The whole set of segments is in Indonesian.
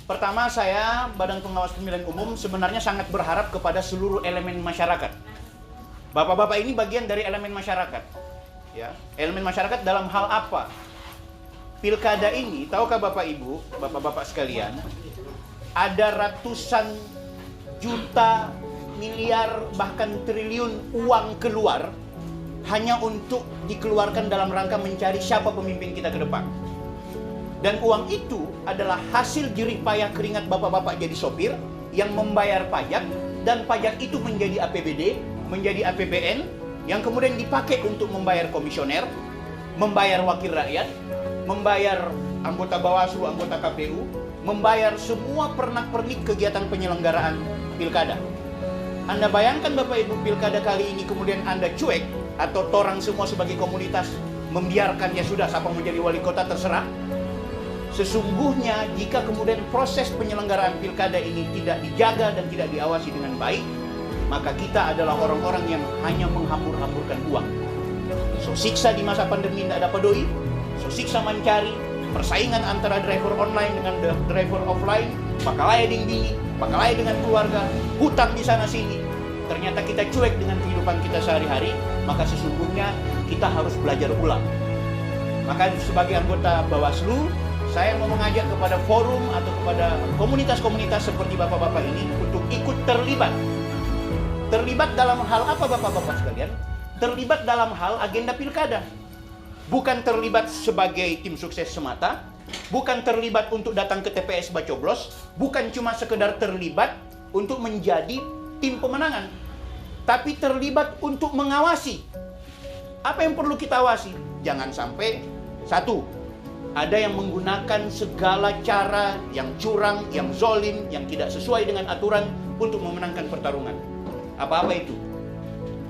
Pertama, saya, Badan Pengawas Pemilihan Umum, sebenarnya sangat berharap kepada seluruh elemen masyarakat. Bapak-bapak ini bagian dari elemen masyarakat. Ya, elemen masyarakat dalam hal apa? Pilkada ini, tahukah Bapak Ibu, Bapak-bapak sekalian, ada ratusan juta, miliar, bahkan triliun uang keluar hanya untuk dikeluarkan dalam rangka mencari siapa pemimpin kita ke depan. Dan uang itu adalah hasil jerih payah keringat bapak-bapak jadi sopir yang membayar pajak, dan pajak itu menjadi APBD, menjadi APBN, yang kemudian dipakai untuk membayar komisioner, membayar wakil rakyat, membayar anggota Bawaslu, anggota KPU, membayar semua pernak-pernik kegiatan penyelenggaraan pilkada. Anda bayangkan Bapak Ibu, pilkada kali ini kemudian Anda cuek, atau torang semua sebagai komunitas membiarkan, ya sudah, siapa mau jadi wali kota terserah. Sesungguhnya jika kemudian proses penyelenggaraan pilkada ini tidak dijaga dan tidak diawasi dengan baik, maka kita adalah orang-orang yang hanya menghambur-hamburkan uang. So siksa di masa pandemi tidak dapat doi, so siksa mencari persaingan antara driver online dengan driver offline, pakalaya ding bini, pakalaya dengan keluarga, hutang di sana sini. Ternyata kita cuek dengan kehidupan kita sehari-hari, maka sesungguhnya kita harus belajar ulang. Maka sebagai anggota Bawaslu, saya mau mengajak kepada forum atau kepada komunitas-komunitas seperti bapak-bapak ini untuk ikut terlibat. Terlibat dalam hal apa bapak-bapak sekalian? Terlibat dalam hal agenda pilkada. Bukan terlibat sebagai tim sukses semata, bukan terlibat untuk datang ke TPS bacoblos, bukan cuma sekedar terlibat untuk menjadi tim pemenangan, tapi terlibat untuk mengawasi. Apa yang perlu kita awasi? Jangan sampai, satu, ada yang menggunakan segala cara yang curang, yang zolim, yang tidak sesuai dengan aturan untuk memenangkan pertarungan. Apa-apa itu?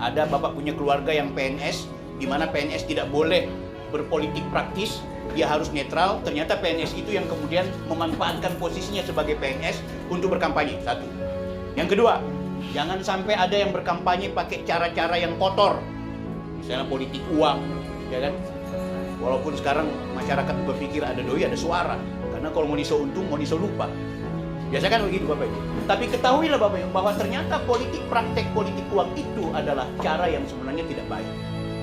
Ada bapak punya keluarga yang PNS, di mana PNS tidak boleh berpolitik praktis, dia harus netral. Ternyata PNS itu yang kemudian memanfaatkan posisinya sebagai PNS untuk berkampanye. Satu. Yang kedua, jangan sampai ada yang berkampanye pakai cara-cara yang kotor. Misalnya politik uang, ya kan? Walaupun sekarang masyarakat berpikir ada doi, ada suara. Karena kalau mau niso untung, mau niso lupa. Biasa kan begitu Bapak Ibu. Tapi ketahuilah Bapak Ibu bahwa ternyata praktek politik uang itu adalah cara yang sebenarnya tidak baik.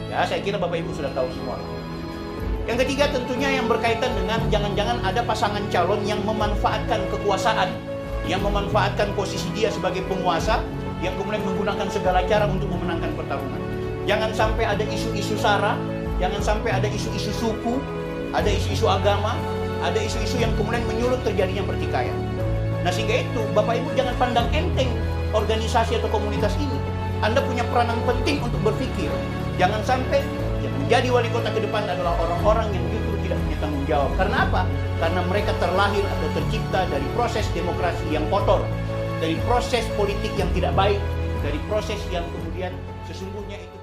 Ya, saya kira Bapak Ibu sudah tahu semua. Yang ketiga tentunya yang berkaitan dengan jangan-jangan ada pasangan calon yang memanfaatkan kekuasaan, yang memanfaatkan posisi dia sebagai penguasa, yang kemudian menggunakan segala cara untuk memenangkan pertarungan. Jangan sampai ada isu-isu sara, jangan sampai ada isu-isu suku, ada isu-isu agama, ada isu-isu yang kemudian menyulut terjadinya pertikaian. Nah sehingga itu Bapak Ibu jangan pandang enteng organisasi atau komunitas ini. Anda punya peranan penting untuk berpikir. Jangan sampai yang menjadi wali kota ke depan adalah orang-orang yang justru tidak punya tanggung jawab. Karena apa? Karena mereka terlahir atau tercipta dari proses demokrasi yang kotor, dari proses politik yang tidak baik, dari proses yang kemudian sesungguhnya itu